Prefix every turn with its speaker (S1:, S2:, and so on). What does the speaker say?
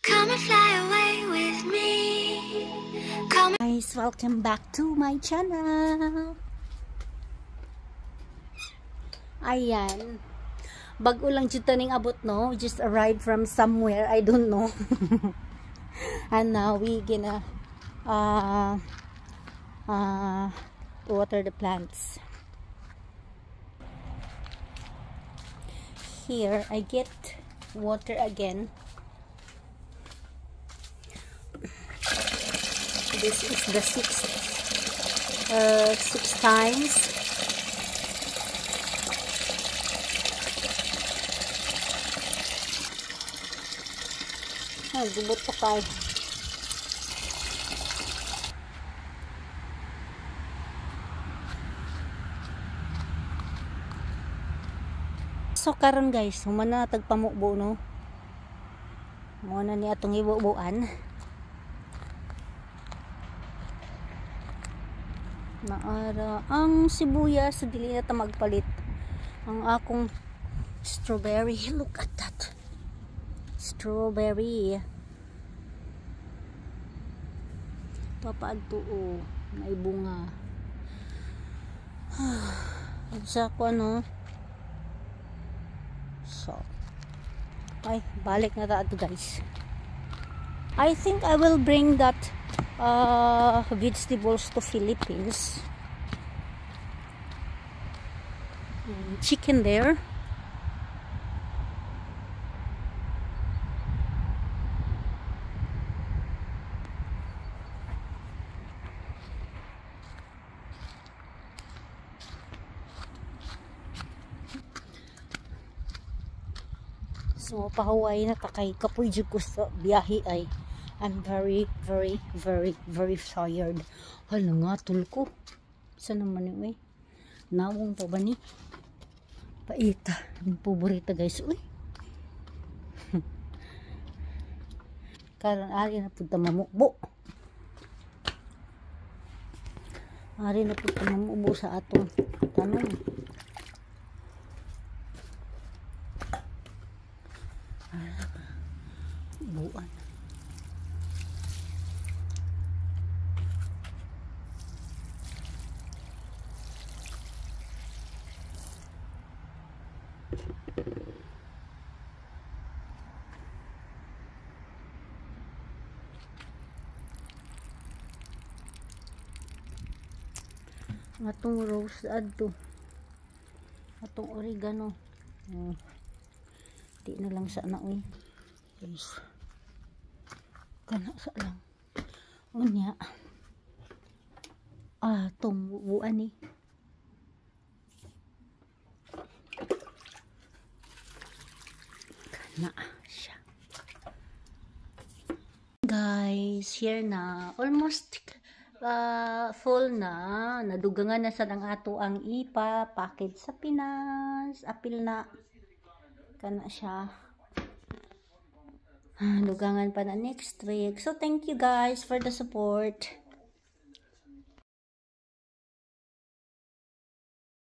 S1: Come and fly away with me.
S2: Guys, welcome back to my channel. Ayan. Bago lang dito ning abot, no? We just arrived from somewhere, I don't know. And now we gonna water the plants. Here I get water again. This is the six times. Gubot pa kayo. So karon guys, humana tagpamukbo, no? Muna ni atong ibubuan. Naara ang sibuyas, dili na ta magpalit ang akong strawberry. Look at that strawberry. Papaagtuo may bunga. Sa ko ano. So ay balik na ta ato guys. I think I will bring that vegetables to Philippines. Chicken there. So pahuway na takay kapoy jud ko sa biyahe ay. I'm very tired. Hala nga, tulko. Saan naman yun eh? Nawong pa ba ni? Paita. Yung paborita guys. Uy. Karan ari na punta mamukbo. Ari na punta mamukbo sa atong tanong. Buwan. Atong rose adto, atong oregano, di na lang sa naoy guys, kana sa lang unya atong buuan ni kana siya guys. Here na almost full na, nadugangan na sa nang ato ang ipa package sa Pinas, apil na kana siya, dugangan pa na next week. So thank you guys for the support.